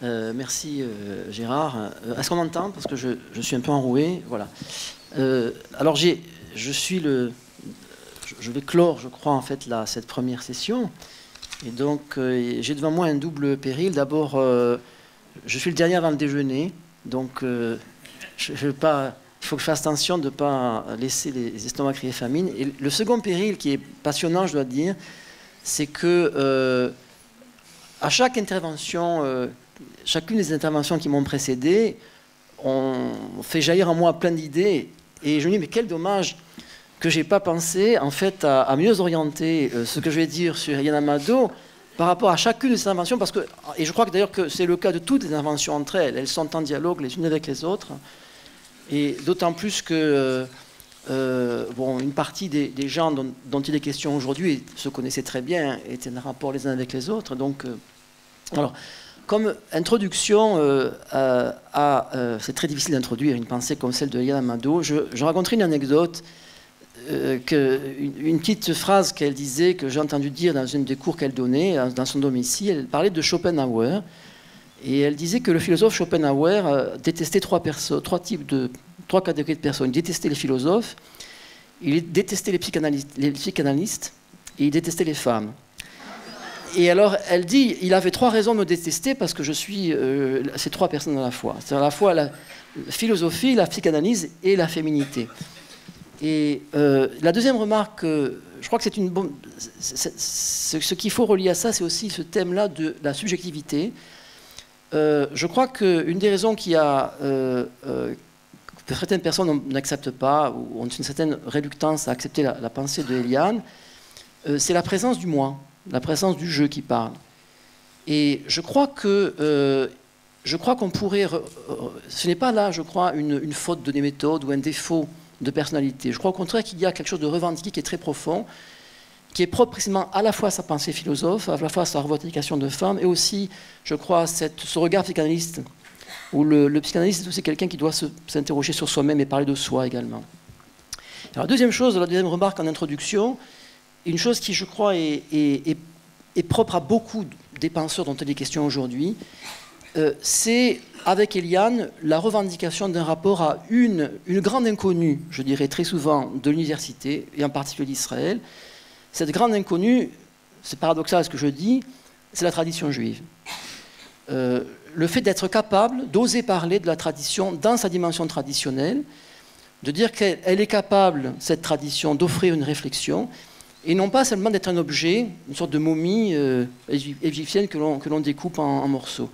Merci Gérard. Est-ce qu'on m'entend? Parce que je suis un peu enroué. Voilà. Alors je vais clore, je crois, en fait, cette première session. Et donc, j'ai devant moi un double péril. D'abord, je suis le dernier avant le déjeuner. Donc, il faut que je fasse attention de ne pas laisser les estomacs crier famine. Et le second péril, qui est passionnant, je dois dire, c'est que à chaque intervention, chacune des interventions qui m'ont précédé, on fait jaillir en moi plein d'idées. Et je me dis, mais quel dommage que je n'ai pas pensé en fait, à mieux orienter ce que je vais dire sur Eliane Amado par rapport à chacune de ces interventions. Et je crois que d'ailleurs que c'est le cas de toutes les interventions entre elles. Elles sont en dialogue les unes avec les autres. Et d'autant plus que une partie des gens dont il est question aujourd'hui se connaissaient très bien, étaient en rapport les uns avec les autres. Donc, alors, comme introduction c'est très difficile d'introduire une pensée comme celle de Eliane Amado, je raconterai une anecdote, une petite phrase qu'elle disait, que j'ai entendu dire dans une des cours qu'elle donnait dans son domicile. Elle parlait de Schopenhauer. Et elle disait que le philosophe Schopenhauer détestait trois catégories de personnes. Il détestait les philosophes, il détestait les psychanalystes et il détestait les femmes. Et alors, elle dit, il avait trois raisons de me détester parce que je suis ces trois personnes à la fois. C'est à la fois la philosophie, la psychanalyse et la féminité. Et la deuxième remarque, je crois que c'est une bonne... Ce qu'il faut relier à ça, c'est aussi ce thème-là de la subjectivité. Je crois qu'une des raisons qui a... que certaines personnes n'acceptent pas ou ont une certaine réluctance à accepter la pensée de Eliane, c'est la présence du moi, la présence du je qui parle. Et je crois qu'on pourrait... ce n'est pas là, je crois, une faute de méthode ou un défaut de personnalité. Je crois au contraire qu'il y a quelque chose de revendiqué qui est très profond, qui est propre précisément à la fois à sa pensée philosophe, à la fois à sa revendication de femme, et aussi, je crois, ce regard psychanalyste, où le psychanalyste est aussi quelqu'un qui doit s'interroger sur soi-même et parler de soi également. Alors, la deuxième remarque en introduction, une chose qui, je crois, est propre à beaucoup des penseurs dont il est question aujourd'hui, c'est, avec Eliane, la revendication d'un rapport à une grande inconnue, je dirais très souvent, de l'université, et en particulier d'Israël. Cette grande inconnue, c'est paradoxal ce que je dis, c'est la tradition juive. Le fait d'être capable d'oser parler de la tradition dans sa dimension traditionnelle, de dire qu'elle est capable, cette tradition, d'offrir une réflexion, et non pas seulement d'être un objet, une sorte de momie égyptienne que l'on découpe en morceaux.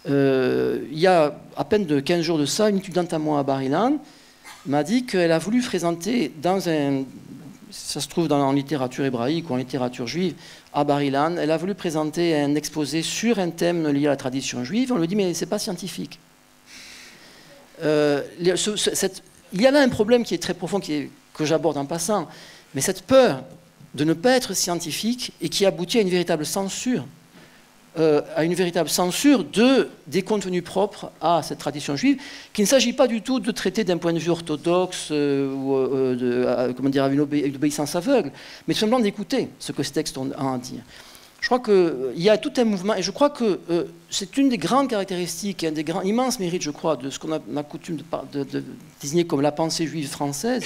Il y a à peine de 15 jours de ça, une étudiante à moi à Bar-Ilan m'a dit qu'elle a voulu présenter ça se trouve en littérature hébraïque ou en littérature juive, à Bar-Ilan, elle a voulu présenter un exposé sur un thème lié à la tradition juive. On lui dit, mais c'est pas scientifique. Il y a là un problème qui est très profond, que j'aborde en passant, mais cette peur de ne pas être scientifique et qui aboutit à une véritable censure, des contenus propres à cette tradition juive, qu'il ne s'agit pas du tout de traiter d'un point de vue orthodoxe ou avec une obéissance aveugle, mais simplement d'écouter ce que ce texte a à dire. Je crois qu'il y a tout un mouvement, et je crois que c'est une des grandes caractéristiques, un des immenses mérites, je crois, de ce qu'on a coutume de désigner comme la pensée juive française,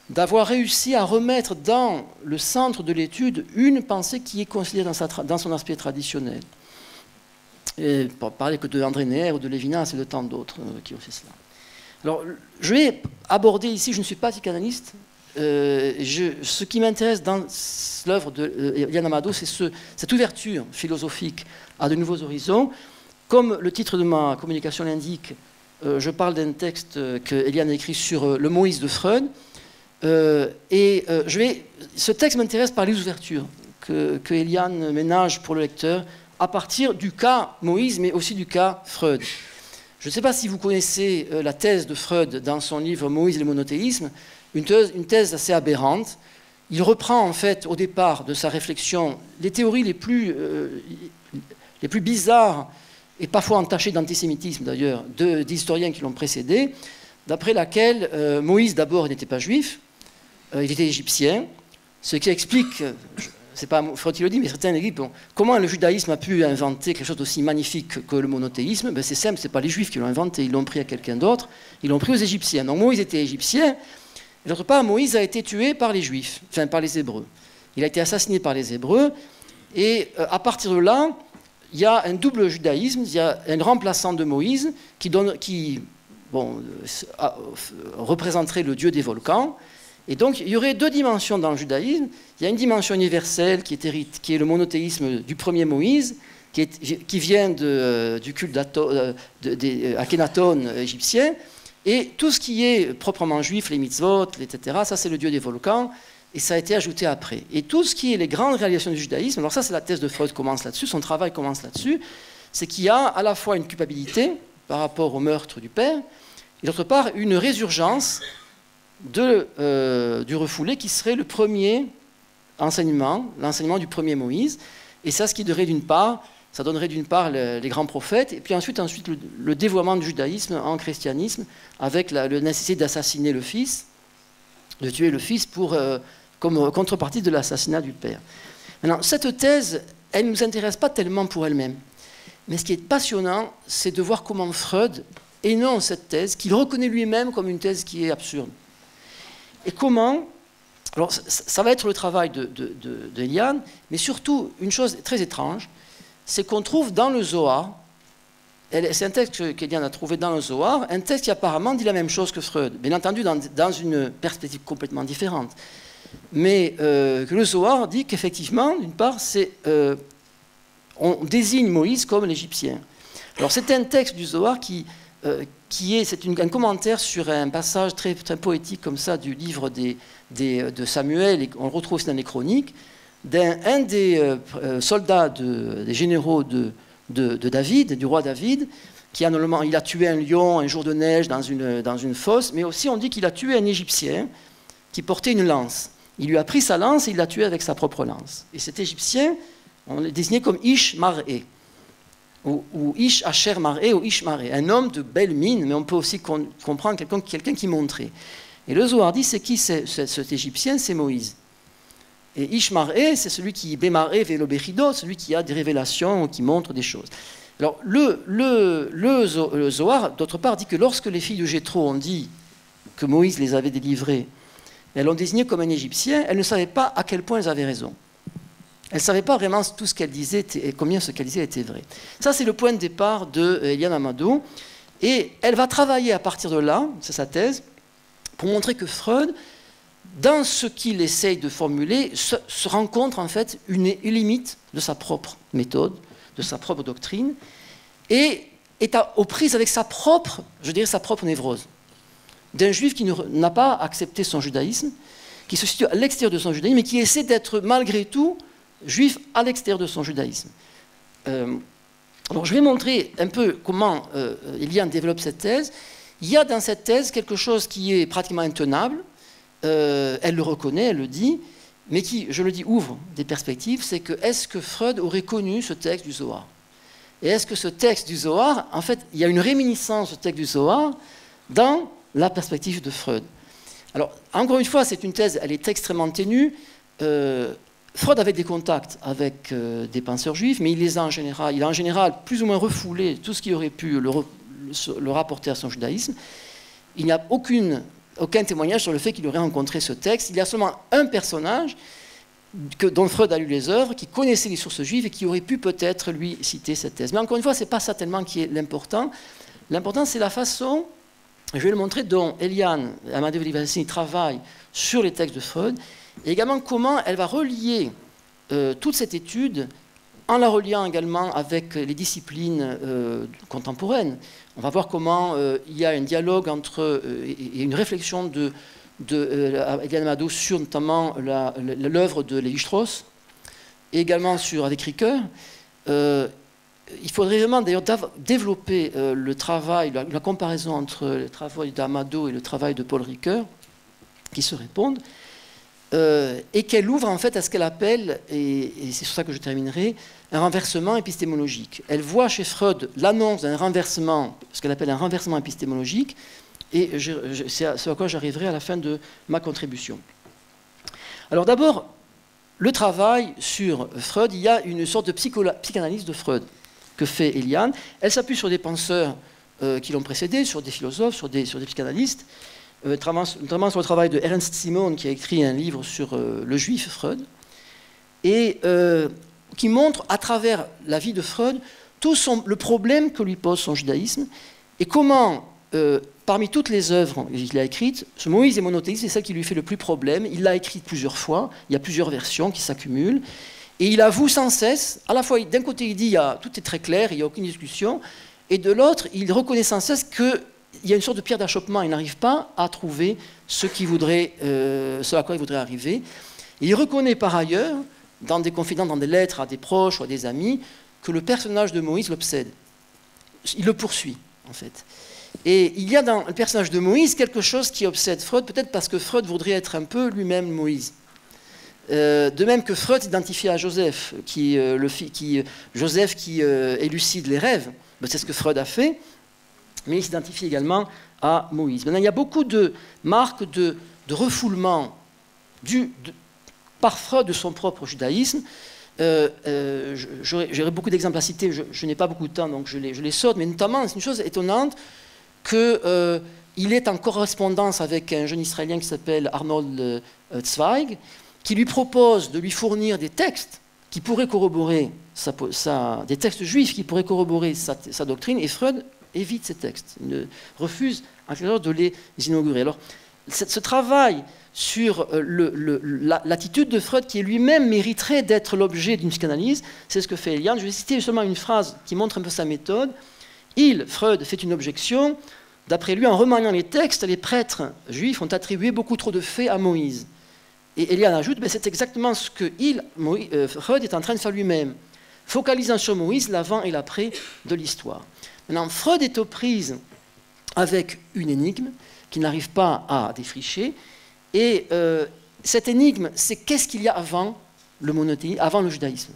d'avoir réussi à remettre dans le centre de l'étude une pensée qui est considérée dans son aspect traditionnel. Et pour parler que de André Neher ou de Lévinas et de tant d'autres qui ont fait cela. Alors, je vais aborder ici, je ne suis pas psychanalyste, ce qui m'intéresse dans l'œuvre d'Eliane Amado, c'est cette ouverture philosophique à de nouveaux horizons. Comme le titre de ma communication l'indique, je parle d'un texte qu'Eliane a écrit sur le Moïse de Freud. Ce texte m'intéresse par les ouvertures que Eliane ménage pour le lecteur à partir du cas Moïse, mais aussi du cas Freud. Je ne sais pas si vous connaissez la thèse de Freud dans son livre Moïse et le monothéisme, une thèse assez aberrante. Il reprend en fait au départ de sa réflexion les théories les plus bizarres et parfois entachées d'antisémitisme d'ailleurs d'historiens qui l'ont précédé, d'après laquelle Moïse d'abord n'était pas juif, il était égyptien, ce qui explique c'est pas Freud qui le dit, mais certains disent, bon, comment le judaïsme a pu inventer quelque chose d'aussi magnifique que le monothéisme? Ben, c'est simple, c'est pas les juifs qui l'ont inventé, ils l'ont pris à quelqu'un d'autre, ils l'ont pris aux Égyptiens. Donc Moïse était égyptien, et d'autre part, Moïse a été tué par les juifs, enfin par les Hébreux. Il a été assassiné par les Hébreux, et à partir de là, il y a un double judaïsme, il y a un remplaçant de Moïse qui représenterait le dieu des volcans. Et donc, il y aurait deux dimensions dans le judaïsme. Il y a une dimension universelle qui est le monothéisme du premier Moïse, qui vient du culte d'Akhenaton égyptien. Et tout ce qui est proprement juif, les mitzvot, etc., ça c'est le dieu des volcans, et ça a été ajouté après. Et tout ce qui est les grandes réalisations du judaïsme, alors ça c'est la thèse de Freud commence là-dessus, son travail commence là-dessus, c'est qu'il y a à la fois une culpabilité par rapport au meurtre du père, et d'autre part une résurgence du refoulé qui serait le premier enseignement, l'enseignement du premier Moïse, et ça, ce qui donnerait d'une part, ça donnerait d'une part les grands prophètes, et puis ensuite le dévoiement du judaïsme en christianisme, avec la nécessité d'assassiner le fils, de tuer le fils comme contrepartie de l'assassinat du père. Maintenant, cette thèse, elle ne nous intéresse pas tellement pour elle-même, mais ce qui est passionnant, c'est de voir comment Freud énonce cette thèse, qu'il reconnaît lui-même comme une thèse qui est absurde. Et comment, alors ça va être le travail d'Eliane, mais surtout une chose très étrange, c'est qu'on trouve dans le Zohar, c'est un texte qu'Eliane a trouvé dans le Zohar, un texte qui apparemment dit la même chose que Freud, bien entendu dans une perspective complètement différente. Mais que le Zohar dit qu'effectivement, d'une part, on désigne Moïse comme l'Égyptien. Alors c'est un texte du Zohar c'est un commentaire sur un passage très, très poétique comme ça du livre de Samuel, et on le retrouve aussi dans les chroniques, d'un des soldats des généraux de David, du roi David, qui il a tué un lion un jour de neige dans une fosse, mais aussi on dit qu'il a tué un Égyptien qui portait une lance. Il lui a pris sa lance et il l'a tué avec sa propre lance. Et cet Égyptien, on l'a désigné comme Ish Mar'é, ou Ish Asher Mar'é, ou Ish Mar'é, un homme de belle mine, mais on peut aussi comprendre quelqu'un qui montrait. Et le Zohar dit, c'est qui cet Égyptien? C'est Moïse. Et Ish Mar'é, c'est celui qui Bémar'é Vélobechido, celui qui a des révélations, qui montre des choses. Alors le Zohar, d'autre part, dit que lorsque les filles de Jéthro ont dit que Moïse les avait délivrées, elles l'ont désigné comme un Égyptien, elles ne savaient pas à quel point elles avaient raison. Elle ne savait pas vraiment tout ce qu'elle disait et combien ce qu'elle disait était vrai. Ça, c'est le point de départ d'Eliane Amado. Et elle va travailler à partir de là, c'est sa thèse, pour montrer que Freud, dans ce qu'il essaye de formuler, se rencontre en fait une limite de sa propre méthode, de sa propre doctrine, et est aux prises avec sa propre névrose. D'un juif qui n'a pas accepté son judaïsme, qui se situe à l'extérieur de son judaïsme, mais qui essaie d'être malgré tout juif à l'extérieur de son judaïsme. Alors je vais montrer un peu comment Eliane développe cette thèse. Il y a dans cette thèse quelque chose qui est pratiquement intenable, elle le reconnaît, elle le dit, mais qui, je le dis, ouvre des perspectives, c'est que est-ce que Freud aurait connu ce texte du Zohar? Et est-ce que ce texte du Zohar, en fait, il y a une réminiscence du texte du Zohar dans la perspective de Freud? Alors, encore une fois, c'est une thèse, elle est extrêmement ténue. Freud avait des contacts avec des penseurs juifs, mais il a en général plus ou moins refoulé tout ce qui aurait pu le rapporter à son judaïsme. Il n'y a aucun témoignage sur le fait qu'il aurait rencontré ce texte. Il y a seulement un personnage dont Freud a lu les œuvres, qui connaissait les sources juives et qui aurait pu peut-être lui citer cette thèse. Mais encore une fois, ce n'est pas ça tellement qui est l'important. L'important, c'est la façon, je vais le montrer, dont Eliane Amadeo Livassini travaille sur les textes de Freud, et également comment elle va relier toute cette étude en la reliant également avec les disciplines contemporaines. On va voir comment il y a un dialogue et une réflexion d'Eliane Amado sur notamment l'œuvre de Lévi-Strauss, et également avec Ricoeur. Il faudrait vraiment d'ailleurs développer le travail, la comparaison entre le travail d'Amado et le travail de Paul Ricoeur, qui se répondent. Et qu'elle ouvre en fait à ce qu'elle appelle, et c'est sur ça que je terminerai, un renversement épistémologique. Elle voit chez Freud l'annonce d'un renversement, ce qu'elle appelle un renversement épistémologique, et c'est à quoi j'arriverai à la fin de ma contribution. Alors d'abord, le travail sur Freud, il y a une sorte de psychanalyse de Freud que fait Eliane. Elle s'appuie sur des penseurs qui l'ont précédé, sur des philosophes, sur des psychanalystes, notamment sur le travail de Ernst Simon, qui a écrit un livre sur le juif Freud, et qui montre à travers la vie de Freud tout le problème que lui pose son judaïsme, et comment, parmi toutes les œuvres qu'il a écrites, ce Moïse et monothéisme, c'est celle qui lui fait le plus problème. Il l'a écrite plusieurs fois, il y a plusieurs versions qui s'accumulent, et il avoue sans cesse, à la fois, d'un côté il dit tout est très clair, il n'y a aucune discussion, et de l'autre, il reconnaît sans cesse qu'il y a une sorte de pierre d'achoppement, il n'arrive pas à trouver ce à quoi il voudrait arriver. Et il reconnaît par ailleurs, dans des confidences, dans des lettres à des proches ou à des amis, que le personnage de Moïse l'obsède. Il le poursuit, en fait. Et il y a dans le personnage de Moïse quelque chose qui obsède Freud, peut-être parce que Freud voudrait être un peu lui-même Moïse. De même que Freud s'identifiait à Joseph, Joseph qui élucide les rêves, c'est ce que Freud a fait, mais il s'identifie également à Moïse. Maintenant, il y a beaucoup de marques de refoulement par Freud de son propre judaïsme. J'aurais beaucoup d'exemples à citer, je n'ai pas beaucoup de temps, donc je les saute, mais notamment, c'est une chose étonnante qu'il est en correspondance avec un jeune Israélien qui s'appelle Arnold Zweig, qui lui propose de lui fournir des textes qui pourraient corroborer des textes juifs qui pourraient corroborer sa doctrine, et Freud évite ces textes, il refuse en quelque sorte de les inaugurer. Alors, ce travail sur l'attitude de Freud, qui lui-même mériterait d'être l'objet d'une psychanalyse, c'est ce que fait Eliane. Je vais citer seulement une phrase qui montre un peu sa méthode. Freud, fait une objection. D'après lui, en remaniant les textes, les prêtres juifs ont attribué beaucoup trop de faits à Moïse. Et Eliane ajoute, c'est exactement ce que Freud est en train de faire lui-même, focalisant sur Moïse l'avant et l'après de l'histoire. Maintenant, Freud est aux prises avec une énigme qu'il n'arrive pas à défricher, et cette énigme, c'est qu'est-ce qu'il y a avant le monothéisme, avant le judaïsme?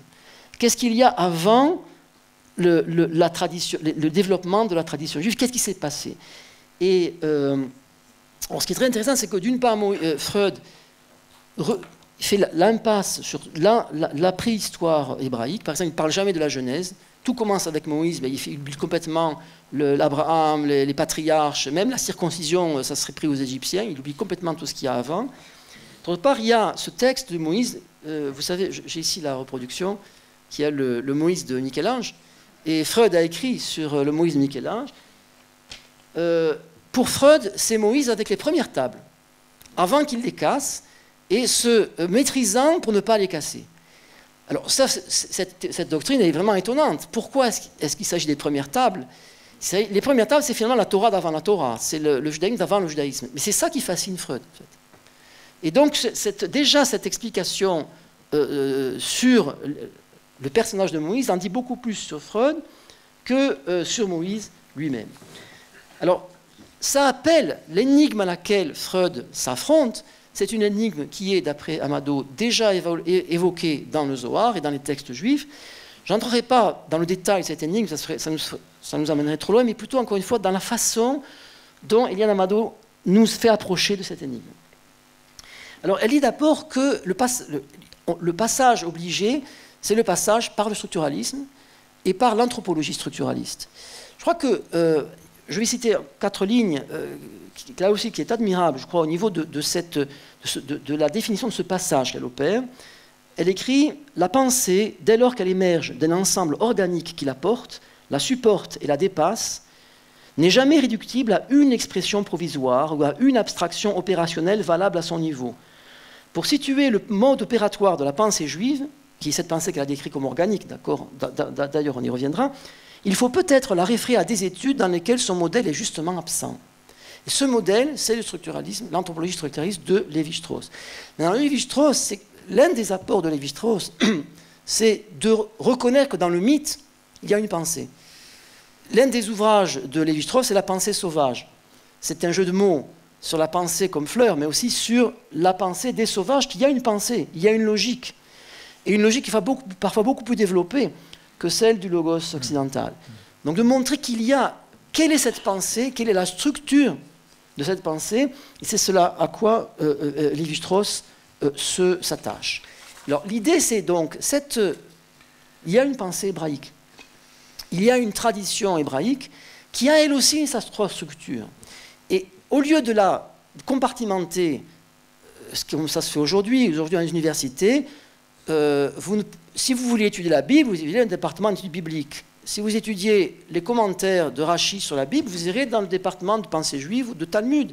Qu'est-ce qu'il y a avant le développement de la tradition juive? Qu'est-ce qui s'est passé? Et ce qui est très intéressant, c'est que d'une part, Freud fait l'impasse sur la préhistoire hébraïque. Par exemple, il ne parle jamais de la Genèse. Tout commence avec Moïse, mais il oublie complètement l'Abraham, les patriarches, même la circoncision, ça serait pris aux Égyptiens. Il oublie complètement tout ce qu'il y a avant. D'autre part, il y a ce texte de Moïse. Vous savez, j'ai ici la reproduction, qui est le Moïse de Michel-Ange. Et Freud a écrit sur le Moïse de Michel-Ange. Pour Freud, c'est Moïse avec les premières tables, avant qu'il les casse, et se maîtrisant pour ne pas les casser. Alors ça, cette doctrine est vraiment étonnante. Pourquoi est-ce qu'il s'agit des premières tables? Les premières tables, c'est finalement la Torah d'avant la Torah, c'est le judaïsme d'avant le judaïsme. Mais c'est ça qui fascine Freud. En fait. Et donc, déjà, cette explication sur le personnage de Moïse en dit beaucoup plus sur Freud que sur Moïse lui-même. Alors, ça appelle l'énigme à laquelle Freud s'affronte. C'est une énigme qui est, d'après Amado, déjà évoquée dans le Zohar et dans les textes juifs. Je n'entrerai pas dans le détail de cette énigme, ça nous amènerait trop loin, mais plutôt, encore une fois, dans la façon dont Eliane Amado nous fait approcher de cette énigme. Alors, elle dit d'abord que le passage obligé, c'est le passage par le structuralisme et par l'anthropologie structuraliste. Je crois que, je vais citer 4 lignes, là aussi qui est admirable, je crois, au niveau de la définition de ce passage qu'elle opère. Elle écrit « La pensée, dès lors qu'elle émerge d'un ensemble organique qui la porte, la supporte et la dépasse, n'est jamais réductible à une expression provisoire ou à une abstraction opérationnelle valable à son niveau. Pour situer le mode opératoire de la pensée juive, qui est cette pensée qu'elle a décrite comme organique, d'accord, d'ailleurs on y reviendra, il faut peut-être la référer à des études dans lesquelles son modèle est justement absent. Et ce modèle, c'est le structuralisme, l'anthropologie structuraliste de Lévi-Strauss. Maintenant, Lévi-Strauss, c'est l'un des apports de Lévi-Strauss, c'est de reconnaître que dans le mythe, il y a une pensée. L'un des ouvrages de Lévi-Strauss, c'est la pensée sauvage. C'est un jeu de mots sur la pensée comme fleur, mais aussi sur la pensée des sauvages, qu'il y a une pensée, il y a une logique. Et une logique qui est parfois beaucoup plus développée que celle du logos occidental. Donc de montrer qu'il y a, quelle est cette pensée, quelle est la structure de cette pensée, et c'est cela à quoi Lévi-Strauss s'attache. Alors l'idée, c'est donc, il y a une pensée hébraïque, il y a une tradition hébraïque qui a elle aussi sa structure. Et au lieu de la compartimenter, comme ça se fait aujourd'hui dans les universités, si vous voulez étudier la Bible, vous irez dans le département d'études bibliques. Si vous étudiez les commentaires de Rachi sur la Bible, vous irez dans le département de pensée juive ou de Talmud.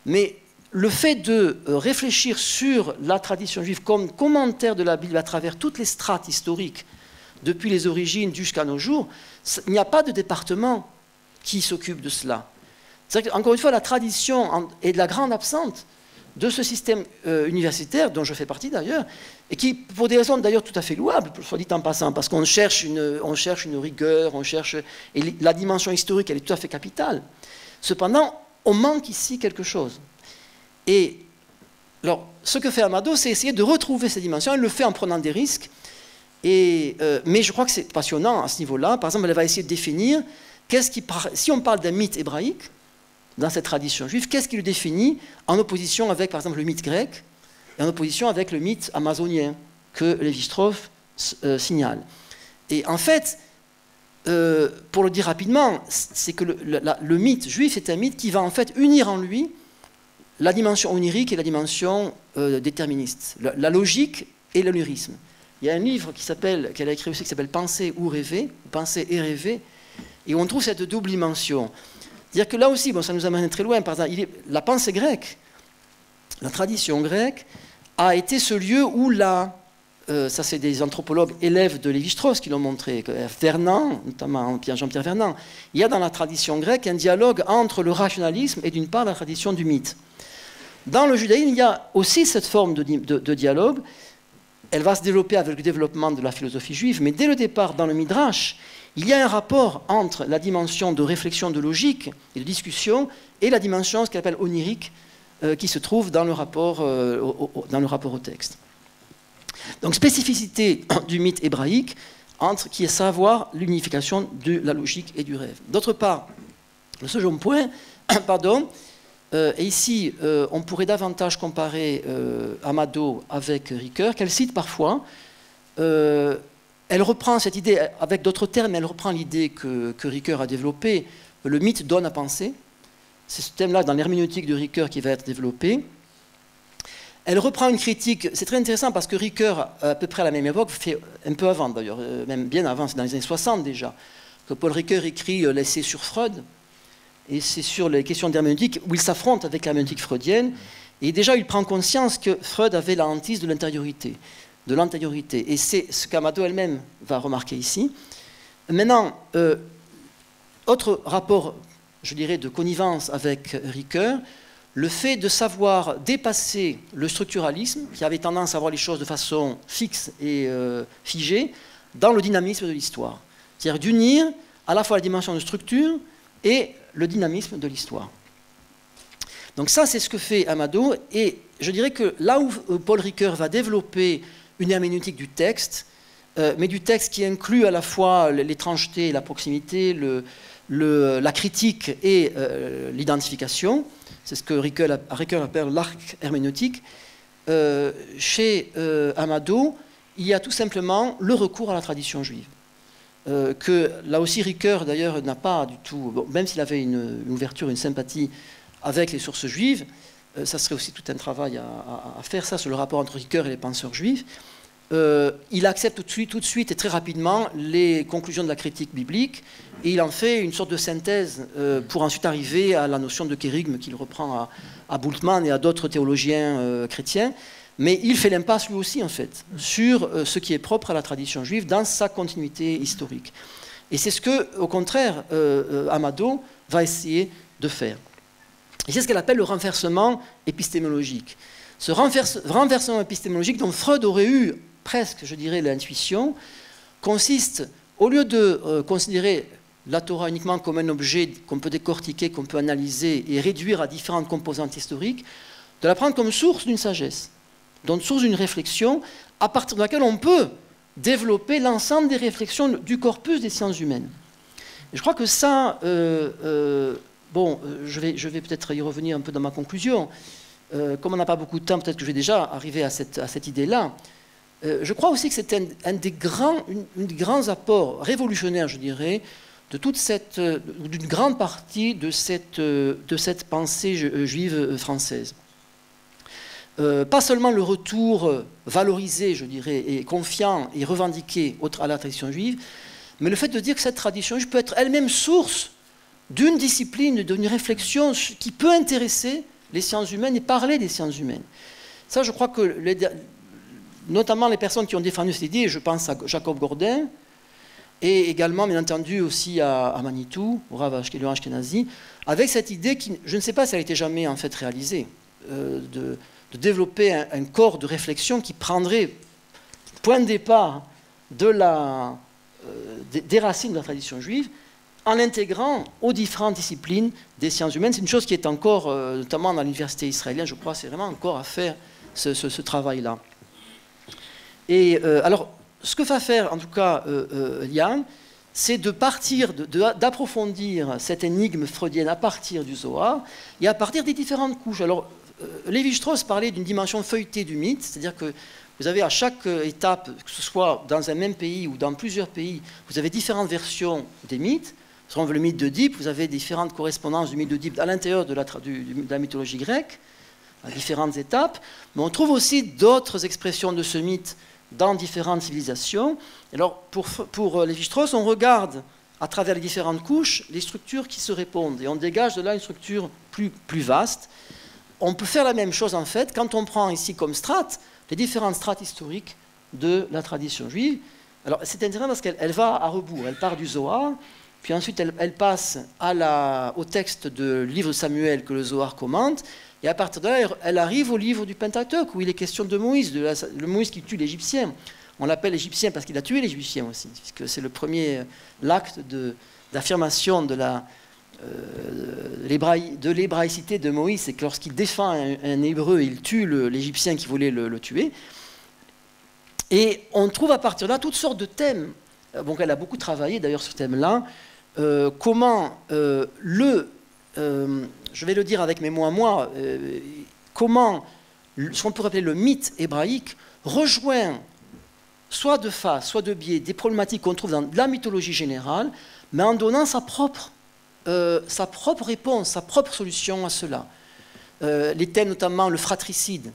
Mais le fait de réfléchir sur la tradition juive comme commentaire de la Bible à travers toutes les strates historiques, depuis les origines jusqu'à nos jours, il n'y a pas de département qui s'occupe de cela. Encore une fois, la tradition est de la grande absente de ce système universitaire, dont je fais partie d'ailleurs, et qui, pour des raisons d'ailleurs tout à fait louables, soit dit en passant, parce qu'on cherche une rigueur, et la dimension historique, elle est tout à fait capitale. Cependant, on manque ici quelque chose. Et alors, ce que fait Amado, c'est essayer de retrouver ces dimensions. Elle le fait en prenant des risques, mais je crois que c'est passionnant à ce niveau-là. Par exemple, elle va essayer de définir, si on parle d'un mythe hébraïque, dans cette tradition juive, qu'est-ce qui le définit en opposition avec, par exemple, le mythe grec et en opposition avec le mythe amazonien que Lévi-Strauss signale. Et en fait, pour le dire rapidement, c'est que le mythe juif est un mythe qui va en fait unir en lui la dimension onirique et la dimension déterministe, la logique et le lyrisme. Il y a un livre qu'elle a écrit aussi qui s'appelle Penser ou rêver, Penser et rêver, et on trouve cette double dimension. C'est-à-dire que là aussi, bon, ça nous amène très loin. Par exemple, la pensée grecque, la tradition grecque, a été ce lieu où ça c'est des anthropologues élèves de Lévi-Strauss qui l'ont montré, Vernant, notamment Jean-Pierre Vernant, il y a dans la tradition grecque un dialogue entre le rationalisme et d'une part la tradition du mythe. Dans le judaïsme, il y a aussi cette forme de dialogue. Elle va se développer avec le développement de la philosophie juive, mais dès le départ, dans le Midrash, il y a un rapport entre la dimension de réflexion, de logique et de discussion et la dimension, ce qu'elle appelle onirique, qui se trouve dans le rapport au texte. Donc, spécificité du mythe hébraïque, qui est savoir l'unification de la logique et du rêve. D'autre part, le second point, et ici, on pourrait davantage comparer Amado avec Ricoeur, qu'elle cite parfois. Elle reprend cette idée, avec d'autres termes, elle reprend l'idée que Ricoeur a développée, le mythe donne à penser. C'est ce thème-là dans l'herméneutique de Ricoeur qui va être développé. Elle reprend une critique, c'est très intéressant parce que Ricoeur, à peu près à la même époque, fait un peu avant d'ailleurs, même bien avant, c'est dans les années 60 déjà, que Paul Ricoeur écrit l'essai sur Freud, et c'est sur les questions d'herméneutique où il s'affronte avec l'herméneutique freudienne, et déjà il prend conscience que Freud avait la hantise de l'intériorité. Et c'est ce qu'Amado elle-même va remarquer ici. Maintenant, autre rapport, je dirais, de connivence avec Ricoeur, le fait de savoir dépasser le structuralisme, qui avait tendance à voir les choses de façon fixe et figée, dans le dynamisme de l'histoire. C'est-à-dire d'unir à la fois la dimension de structure et le dynamisme de l'histoire. Donc ça, c'est ce que fait Amado, et je dirais que là où Paul Ricoeur va développer une herméneutique du texte, mais du texte qui inclut à la fois l'étrangeté, la proximité, la critique et l'identification. C'est ce que Ricoeur appelle l'arc herméneutique. Chez Amado, il y a tout simplement le recours à la tradition juive. Que là aussi Ricoeur d'ailleurs n'a pas du tout, bon, même s'il avait une ouverture, une sympathie avec les sources juives, ça serait aussi tout un travail à faire, ça, sur le rapport entre Ricoeur et les penseurs juifs. Il accepte tout de suite et très rapidement les conclusions de la critique biblique et il en fait une sorte de synthèse pour ensuite arriver à la notion de kérigme qu'il reprend à Bultmann et à d'autres théologiens chrétiens. Mais il fait l'impasse lui aussi, en fait, sur ce qui est propre à la tradition juive dans sa continuité historique. Et c'est ce que, au contraire, Amado va essayer de faire. Et c'est ce qu'elle appelle le renversement épistémologique. Ce renversement épistémologique dont Freud aurait eu presque, je dirais, l'intuition, consiste, au lieu de considérer la Torah uniquement comme un objet qu'on peut décortiquer, qu'on peut analyser et réduire à différentes composantes historiques, de la prendre comme source d'une sagesse, donc source d'une réflexion à partir de laquelle on peut développer l'ensemble des réflexions du corpus des sciences humaines. Et je crois que ça, je vais peut-être y revenir un peu dans ma conclusion. Comme on n'a pas beaucoup de temps, peut-être que je vais déjà arriver à cette idée-là. Je crois aussi que c'est un des grands apports révolutionnaires, je dirais, d'une grande partie de cette pensée juive française. Pas seulement le retour valorisé, je dirais, et confiant et revendiqué à la tradition juive, mais le fait de dire que cette tradition juive peut être elle-même source d'une discipline, d'une réflexion qui peut intéresser les sciences humaines et parler des sciences humaines. Ça, je crois que, notamment les personnes qui ont défendu cette idée, je pense à Jacob Gordin, et également, bien entendu, aussi à Manitou, au Rav Ashkenazi, avec cette idée qui, je ne sais pas si elle a été jamais en fait réalisée, de développer un corps de réflexion qui prendrait point de départ des racines de la tradition juive, en l'intégrant aux différentes disciplines des sciences humaines. C'est une chose qui est encore, notamment dans l'université israélienne, je crois, c'est vraiment encore à faire ce travail-là. Et alors, ce que va faire, en tout cas, Liane, c'est de partir, d'approfondir cette énigme freudienne à partir du Zohar et à partir des différentes couches. Alors, Lévi-Strauss parlait d'une dimension feuilletée du mythe, c'est-à-dire que vous avez à chaque étape, que ce soit dans un même pays ou dans plusieurs pays, vous avez différentes versions des mythes. Par exemple, le mythe d'Oedipe, vous avez différentes correspondances du mythe d'Oedipe à l'intérieur de la mythologie grecque, à différentes étapes. Mais on trouve aussi d'autres expressions de ce mythe dans différentes civilisations. Alors, pour Lévi-Strauss, on regarde à travers les différentes couches les structures qui se répondent. Et on dégage de là une structure plus vaste. On peut faire la même chose, en fait, quand on prend ici comme strates les différentes strates historiques de la tradition juive. Alors, c'est intéressant parce qu'elle va à rebours. Elle part du Zohar, puis ensuite elle passe au texte du livre de Samuel que le Zohar commente, et à partir de là, elle arrive au livre du Pentateuque, où il est question de Moïse, le Moïse qui tue l'Égyptien. On l'appelle Égyptien parce qu'il a tué l'Égyptien aussi, puisque c'est le premier acte d'affirmation de l'hébraïcité de Moïse, c'est que lorsqu'il défend un Hébreu, il tue l'Égyptien qui voulait le tuer. Et on trouve à partir de là toutes sortes de thèmes. Donc elle a beaucoup travaillé d'ailleurs sur ce thème-là. Comment je vais le dire avec mes mots à moi, comment ce qu'on pourrait appeler le mythe hébraïque rejoint soit de face, soit de biais des problématiques qu'on trouve dans la mythologie générale, mais en donnant sa propre réponse, sa propre solution à cela. Les thèmes notamment le fratricide.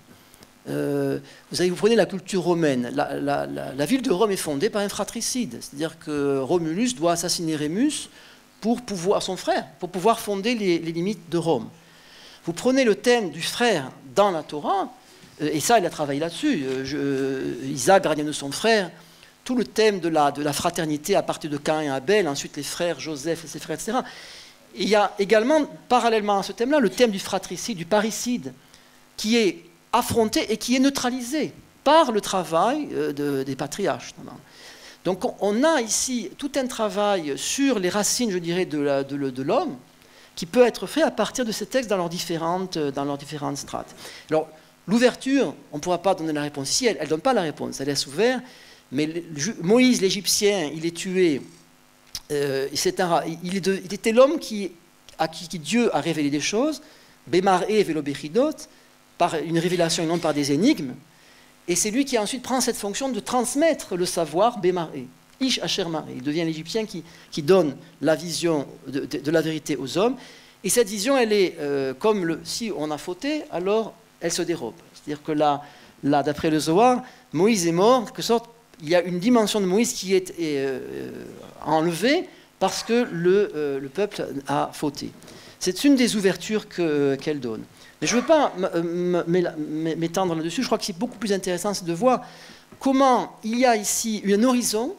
Vous prenez la culture romaine. La ville de Rome est fondée par un fratricide. C'est-à-dire que Romulus doit assassiner Rémus son frère, pour pouvoir fonder les limites de Rome. Vous prenez le thème du frère dans la Torah, et ça, il a travaillé là-dessus. Isaac, gardien de son frère, tout le thème de la fraternité à partir de Caïn et Abel, ensuite les frères Joseph et ses frères, etc. Et il y a également, parallèlement à ce thème-là, le thème du fratricide, du parricide, qui est affronté et qui est neutralisé par le travail des patriarches. Donc on a ici tout un travail sur les racines, je dirais, de l'homme, qui peut être fait à partir de ces textes dans leurs différentes strates. Alors, l'ouverture, on ne pourra pas donner la réponse ici, elle ne donne pas la réponse, elle laisse ouvert, mais Moïse, l'Égyptien, il est tué, il était l'homme à qui Dieu a révélé des choses, Bémaré Vélobéchidot, par une révélation et non par des énigmes, et c'est lui qui ensuite prend cette fonction de transmettre le savoir Bémaré, Ish Asher Maré. Il devient l'Égyptien qui donne la vision de la vérité aux hommes, et cette vision, elle est comme si on a fauté, alors elle se dérobe. C'est-à-dire que là, d'après le Zohar, Moïse est mort, en quelque sorte, il y a une dimension de Moïse qui est enlevée parce que le peuple a fauté. C'est une des ouvertures qu'elle donne. Mais je ne veux pas m'étendre là-dessus, je crois que c'est beaucoup plus intéressant de voir comment il y a ici un horizon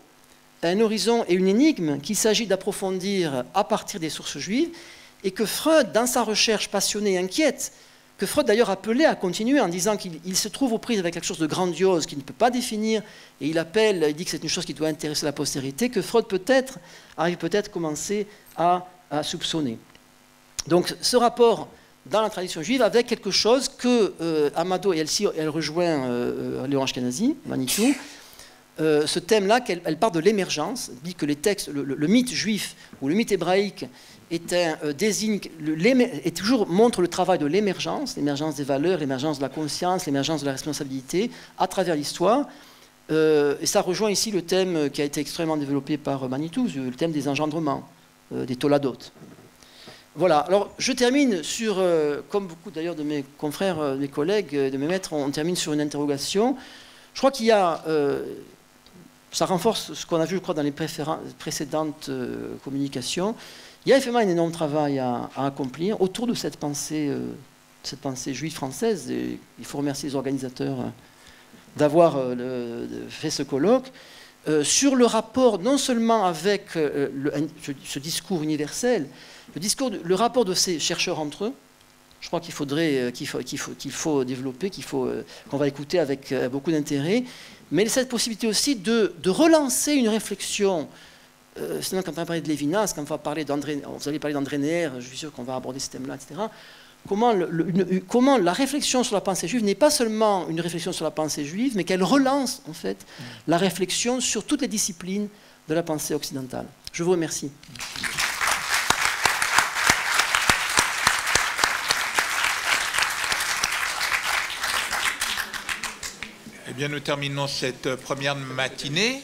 et une énigme qu'il s'agit d'approfondir à partir des sources juives, et que Freud, dans sa recherche passionnée et inquiète, que Freud d'ailleurs appelait à continuer en disant qu'il se trouve aux prises avec quelque chose de grandiose qu'il ne peut pas définir, et il dit que c'est une chose qui doit intéresser la postérité, que Freud arrive peut-être commencer à soupçonner. Donc ce rapport dans la tradition juive avec quelque chose que Amado, et elle rejoint Léon Ashkenazi, Manitou, ce thème-là, elle part de l'émergence, dit que les textes, le mythe juif ou le mythe hébraïque toujours montre le travail de l'émergence des valeurs, l'émergence de la conscience, l'émergence de la responsabilité à travers l'histoire, Et ça rejoint ici le thème qui a été extrêmement développé par Manitou, le thème des engendrements, des toladotes. Voilà, alors je termine sur, comme beaucoup d'ailleurs de mes confrères, mes collègues, de mes maîtres, on termine sur une interrogation. Je crois qu'il y a, ça renforce ce qu'on a vu, je crois, dans les précédentes communications. Il y a effectivement un énorme travail à accomplir autour de cette pensée juive française. Et il faut remercier les organisateurs d'avoir fait ce colloque. Sur le rapport, non seulement avec ce discours universel, le rapport de ces chercheurs entre eux, je crois qu'il faut développer, qu'on va écouter avec beaucoup d'intérêt, mais cette possibilité aussi de relancer une réflexion. Sinon, quand on va parler de Lévinas, quand vous allez parler d'André Neher, je suis sûr qu'on va aborder ce thème-là, etc. Comment la réflexion sur la pensée juive n'est pas seulement une réflexion sur la pensée juive, mais qu'elle relance en fait la réflexion sur toutes les disciplines de la pensée occidentale. Je vous remercie. Eh bien, nous terminons cette première matinée.